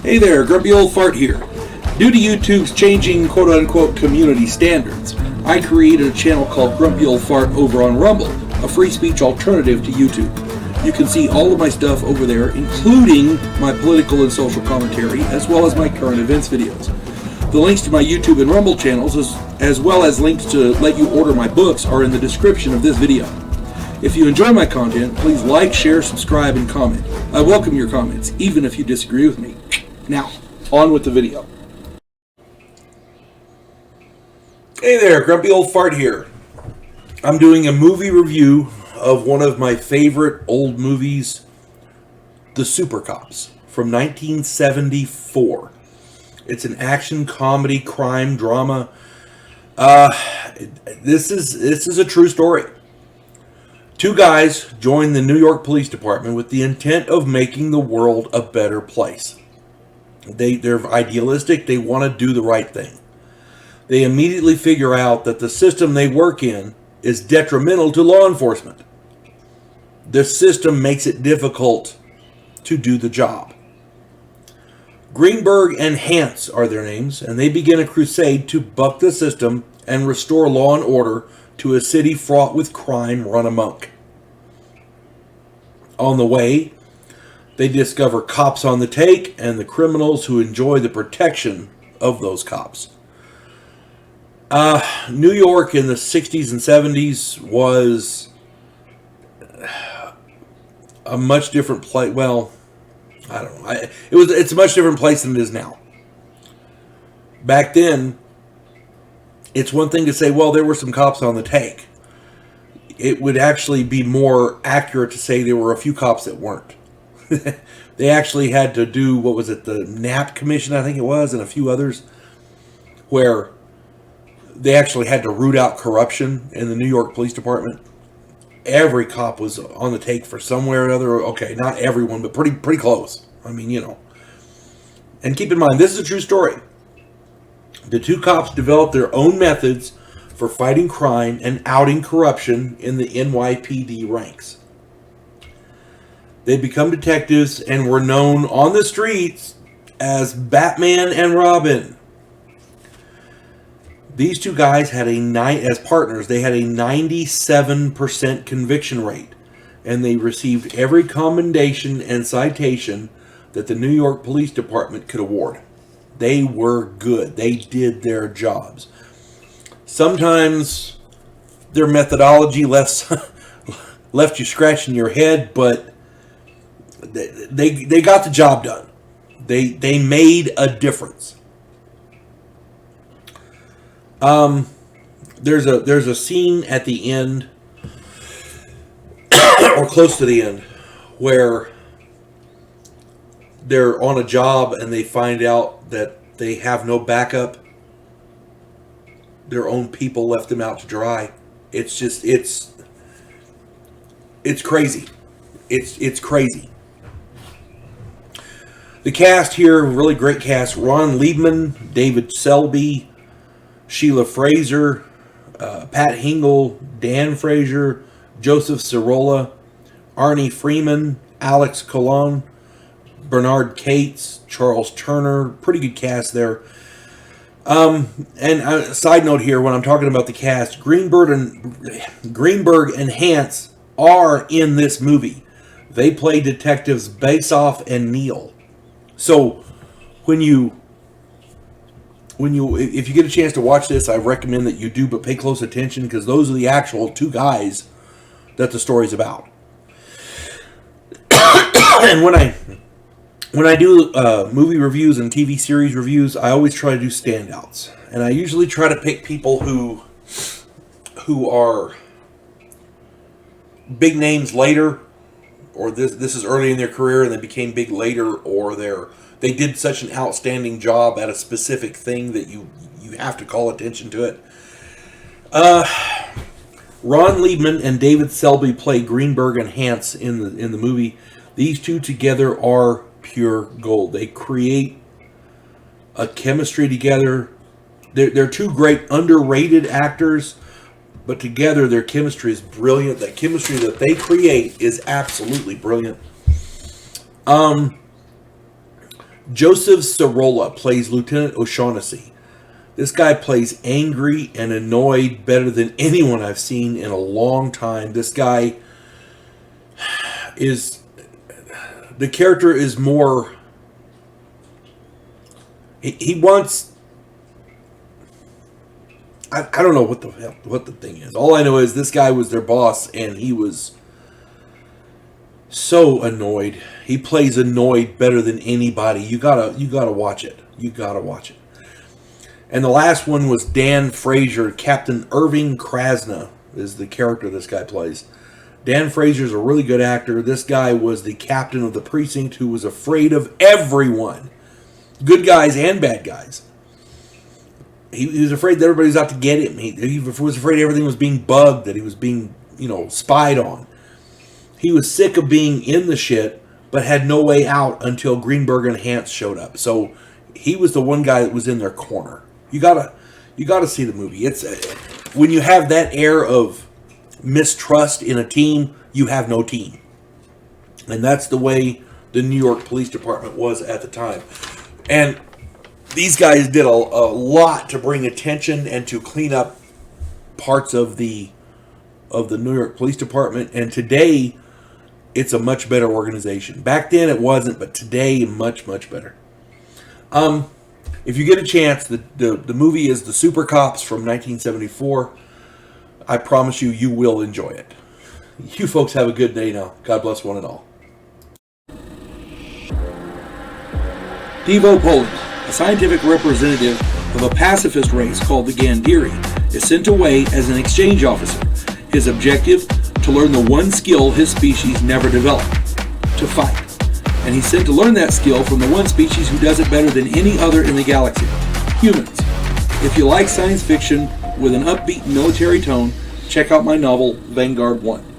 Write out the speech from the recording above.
Hey there, Grumpy Old Fart here. Due to YouTube's changing quote-unquote community standards, I created a channel called Grumpy Old Fart over on Rumble, a free speech alternative to YouTube. You can see all of my stuff over there, including my political and social commentary, as well as my current events videos. The links to my YouTube and Rumble channels, as well as links to let you order my books, are in the description of this video. If you enjoy my content, please like, share, subscribe, and comment. I welcome your comments, even if you disagree with me. Now, on with the video. Hey there, Grumpy Old Fart here. I'm doing a movie review of one of my favorite old movies, The Super Cops, from 1974. It's an action, comedy, crime, drama. This is a true story. Two guys joined the New York Police Department with the intent of making the world a better place. They're idealistic. They want to do the right thing. They immediately figure out that the system they work in is detrimental to law enforcement. The system makes it difficult to do the job. Greenberg and Hance are their names, and they begin a crusade to buck the system and restore law and order to a city fraught with crime run amok. On the way, they discover cops on the take and the criminals who enjoy the protection of those cops. New York in the 60s and 70s was a much different place. Well, I don't know. It's a much different place than it is now. Back then, it's one thing to say, well, there were some cops on the take. It would actually be more accurate to say there were a few cops that weren't. They actually had to do, what was it, the Knapp Commission, I think it was, and a few others, where they actually had to root out corruption in the New York Police Department. Every cop was on the take for somewhere or another. Okay, not everyone, but pretty close. I mean, you know. And keep in mind, this is a true story. The two cops developed their own methods for fighting crime and outing corruption in the NYPD ranks. They become detectives and were known on the streets as Batman and Robin. These two guys had as partners, they had a 97% conviction rate, and they received every commendation and citation that the New York Police Department could award. They were good. They did their jobs. Sometimes their methodology left you scratching your head, but they got the job done. They made a difference. There's a scene at the end, or close to the end, where they're on a job and they find out that they have no backup. Their own people left them out to dry. It's just, it's crazy. It's crazy. The cast here, really great cast. Ron Liebman, David Selby, Sheila Fraser, Pat Hingle, Dan Fraser, Joseph Cirola, Arnie Freeman, Alex Colon, Bernard Cates, Charles Turner. Pretty good cast there. And a side note here, when I'm talking about the cast, Greenberg and Hance are in this movie. They play detectives Basoff and Neal. So if you get a chance to watch this, I recommend that you do, but pay close attention, because those are the actual two guys that the story's about. And when I do movie reviews and TV series reviews, I always try to do standouts, and I usually try to pick people who are big names later, or this is early in their career and they became big later, or they did such an outstanding job at a specific thing that you have to call attention to it. Ron Liebman and David Selby play Greenberg and Hance in the movie. These two together are pure gold. They create a chemistry together. They're two great underrated actors, but together their chemistry is brilliant. That chemistry that they create is absolutely brilliant. Joseph Sorolla plays Lieutenant O'Shaughnessy. This guy plays angry and annoyed better than anyone I've seen in a long time. This guy is... The character is more... He wants... I don't know what the thing is. All I know is this guy was their boss, and he was so annoyed. He plays annoyed better than anybody. You gotta watch it. You gotta watch it. And the last one was Dan Frazier. Captain Irving Krasna is the character this guy plays. Dan Frazier's a really good actor. This guy was the captain of the precinct who was afraid of everyone. Good guys and bad guys. He was afraid that everybody was out to get him. He was afraid everything was being bugged, that he was being, spied on. He was sick of being in the shit, but had no way out until Greenberg and Hance showed up. So he was the one guy that was in their corner. You gotta see the movie. It's when you have that air of mistrust in a team, you have no team, and that's the way the New York Police Department was at the time. And these guys did a lot to bring attention and to clean up parts of the New York Police Department. And today, it's a much better organization. Back then, it wasn't, but today, much, much better. If you get a chance, the movie is The Super Cops from 1974. I promise you, you will enjoy it. You folks have a good day now. God bless one and all. Devo Poland, a scientific representative of a pacifist race called the Gandhiri, is sent away as an exchange officer. His objective? To learn the one skill his species never developed, to fight. And he's sent to learn that skill from the one species who does it better than any other in the galaxy, humans. If you like science fiction with an upbeat military tone, check out my novel, Vanguard 1.